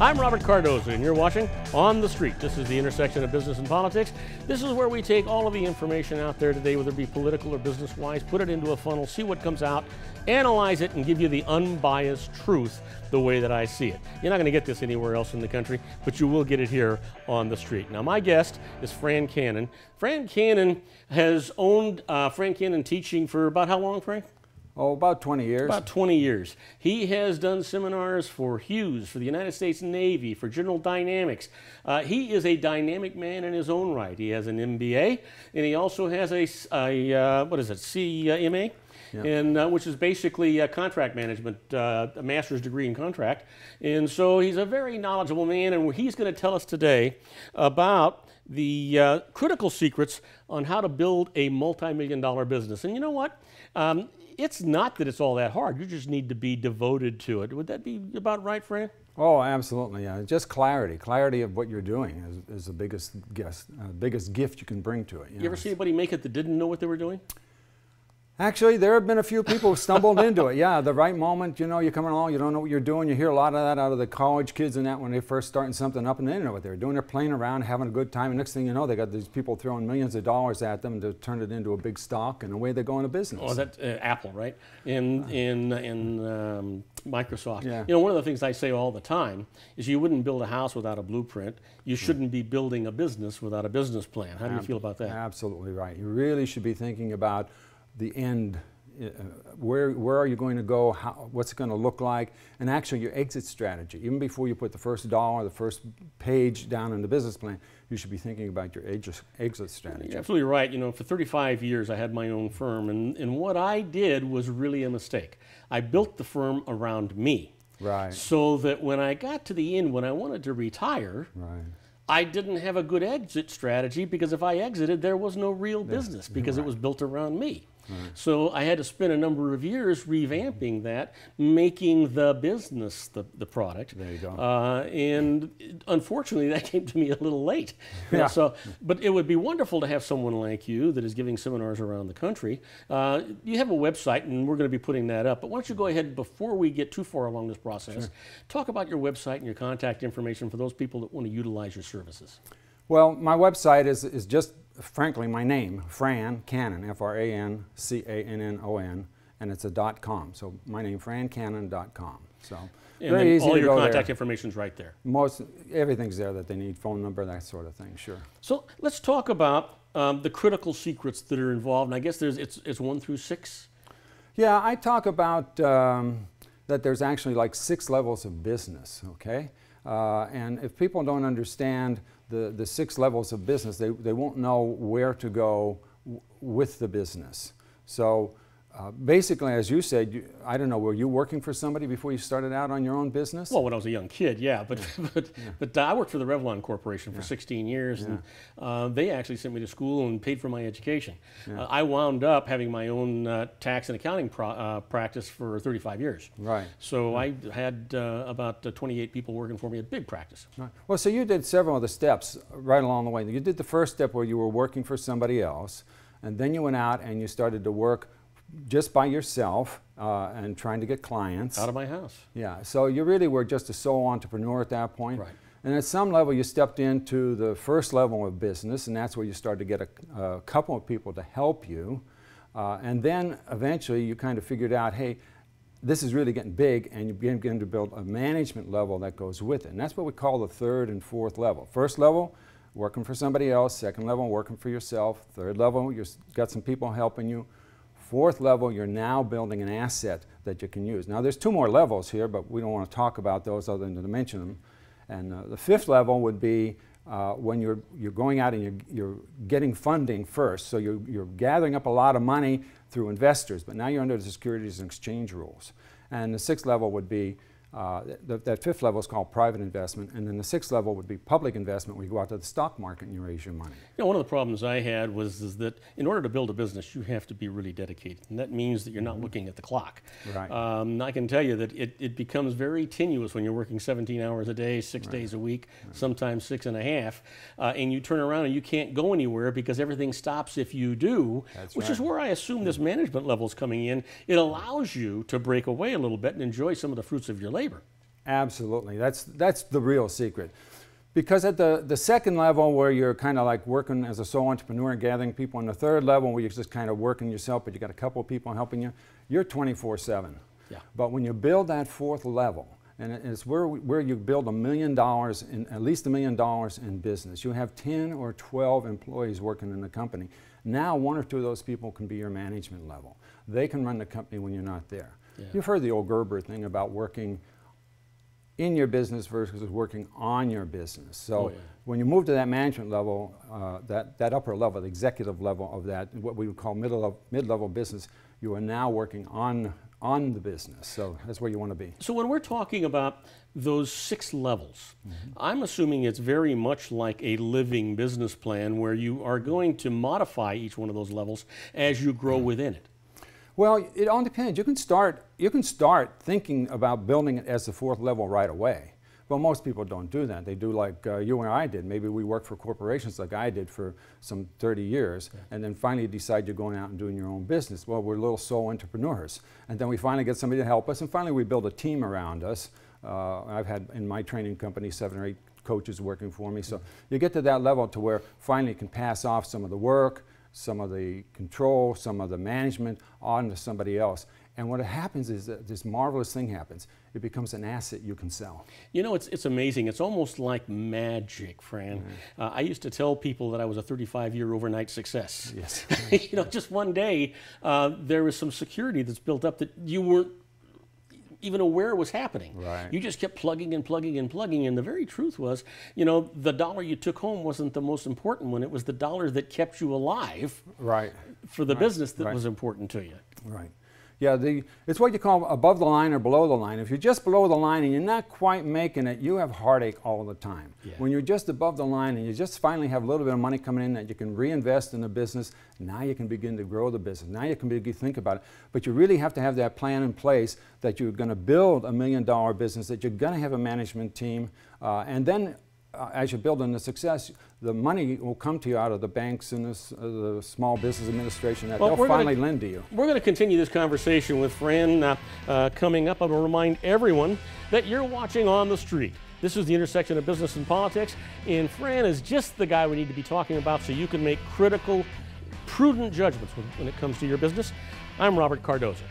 I'm Robert Cardoza, and you're watching On the Street. This is the intersection of business and politics. This is where we take all of the information out there today, whether it be political or business-wise, put it into a funnel, see what comes out, analyze it, and give you the unbiased truth the way that I see it. You're not going to get this anywhere else in the country, but you will get it here on the street. Now, my guest is Fran Cannon. Fran Cannon has owned Fran Cannon Teaching for about how long, Frank? Oh, about 20 years. About 20 years. He has done seminars for Hughes, for the United States Navy, for General Dynamics. He is a dynamic man in his own right. He has an MBA, and he also has a CMA, yeah. And which is basically contract management, a master's degree in contract. And so he's a very knowledgeable man, and he's going to tell us today about the critical secrets on how to build a multi-million-dollar business. And you know what? It's not that it's all that hard. You just need to be devoted to it. Would that be about right, Fran? Oh, absolutely. Yeah. Just clarity. Clarity of what you're doing is the biggest gift you can bring to it. You ever see anybody make it that didn't know what they were doing? Actually, there have been a few people who stumbled into it. Yeah, the right moment, you know, you're coming along, you don't know what you're doing. You hear a lot of that out of the college kids and that when they first starting something up and they didn't know what they were doing. They're playing around, having a good time, and next thing you know, they got these people throwing millions of dollars at them to turn it into a big stock, and away they go into business. Oh, that's Apple, right? In Microsoft. Yeah. You know, one of the things I say all the time is you wouldn't build a house without a blueprint. You shouldn't be building a business without a business plan. How do you feel about that? Absolutely right. You really should be thinking about the end. Where are you going to go, what's it going to look like, and actually your exit strategy. Even before you put the first dollar, the first page down in the business plan, you should be thinking about your exit strategy. You're absolutely right. You know, for 35 years I had my own firm, and what I did was really a mistake. I built the firm around me. Right. So that when I got to the end, when I wanted to retire, right, I didn't have a good exit strategy, because if I exited, there was no real business, because it was built around me. Right. So I had to spend a number of years revamping that, making the business the product. There you go. And unfortunately, that came to me a little late. Yeah. So, but it would be wonderful to have someone like you that is giving seminars around the country. You have a website, and we're going to be putting that up. But why don't you go ahead, before we get too far along this process, talk about your website and your contact information for those people that want to utilize your services. Well, my website is just, frankly, my name, Fran Cannon, F-R-A-N-C-A-N-N-O-N, and it's a .com. So my name, francannon.com. So very easy to go there. All your contact information's right there. Everything's there that they need, phone number, that sort of thing, sure. So let's talk about the critical secrets that are involved. And I guess it's 1 through 6? Yeah, I talk about that there's actually like 6 levels of business, okay? And if people don't understand the 6 levels of business, they won't know where to go with the business. So basically, as you said, I don't know, were you working for somebody before you started out on your own business? Well, when I was a young kid, yeah. But I worked for the Revlon Corporation for 16 years, and they actually sent me to school and paid for my education. I wound up having my own tax and accounting practice for 35 years. Right. So I had about 28 people working for me, a big practice. Right. Well, so you did several of the steps right along the way. You did the first step where you were working for somebody else, and then you went out and you started to work just by yourself and trying to get clients. Out of my house. Yeah, so you really were just a sole entrepreneur at that point. Right. And at some level you stepped into the first level of business, and that's where you started to get a couple of people to help you. And then eventually you kind of figured out, hey, this is really getting big, and you begin to build a management level that goes with it. And that's what we call the 3rd and 4th level. First level, working for somebody else. Second level, working for yourself. Third level, you've got some people helping you. 4th level, you're now building an asset that you can use. Now, there's 2 more levels here, but we don't want to talk about those other than to mention them. And the 5th level would be when you're going out and you're getting funding first. So you're gathering up a lot of money through investors, but now you're under the Securities and Exchange rules. And the 6th level would be that 5th level is called private investment, and then the 6th level would be public investment, where you go out to the stock market and you raise your money. You know, one of the problems I had was that in order to build a business, you have to be really dedicated, and that means that you're not looking at the clock. Right. I can tell you that it becomes very tenuous when you're working 17 hours a day, 6 days a week, sometimes 6.5, and you turn around and you can't go anywhere because everything stops if you do, which is where I assume this management level is coming in. It allows you to break away a little bit and enjoy some of the fruits of your labor. Absolutely. That's the real secret. Because at the second level, where you're kind of like working as a sole entrepreneur and gathering people, and the third level where you're just kind of working yourself, but you got a couple of people helping you, you're 24/7. Yeah. But when you build that fourth level, and it's where you build $1 million, at least $1 million in business, you have 10 or 12 employees working in the company. Now 1 or 2 of those people can be your management level. They can run the company when you're not there. Yeah. You've heard the old Gerber thing about working in your business versus working on your business. So when you move to that management level, that upper level, the executive level of that, what we would call mid-level business, you are now working on the business. So that's where you want to be. So when we're talking about those 6 levels, I'm assuming it's very much like a living business plan where you are going to modify each one of those levels as you grow within it. Well, it all depends. You can start thinking about building it as the 4th level right away. Well, most people don't do that. They do like you and I did. Maybe we work for corporations like I did for some 30 years, and then finally decide you're going out and doing your own business. Well, we're little sole entrepreneurs. And then we finally get somebody to help us, and finally we build a team around us. I've had in my training company 7 or 8 coaches working for me. So you get to that level to where finally you can pass off some of the work, some of the control, some of the management on to somebody else. And what happens is that this marvelous thing happens. It becomes an asset you can sell. You know, it's amazing. It's almost like magic, Fran. I used to tell people that I was a 35-year overnight success. Yes. You know, just one day, there was some security that's built up that you weren't even aware was happening. Right. You just kept plugging and plugging and plugging, and the very truth was, you know, the dollar you took home wasn't the most important one. It was the dollar that kept you alive for the business that was important to you. Right. Yeah, it's what you call above the line or below the line. If you're just below the line and you're not quite making it, you have heartache all the time. Yeah. When you're just above the line and you just finally have a little bit of money coming in that you can reinvest in the business, now you can begin to grow the business. Now you can begin to think about it. But you really have to have that plan in place that you're going to build $1 million business, that you're going to have a management team, and then as you're building the success, the money will come to you out of the banks and the Small Business Administration that they'll finally lend to you. We're going to continue this conversation with Fran coming up. I will remind everyone that you're watching On the Street. This is the intersection of business and politics, and Fran is just the guy we need to be talking about so you can make critical, prudent judgments when it comes to your business. I'm Robert Cardoza.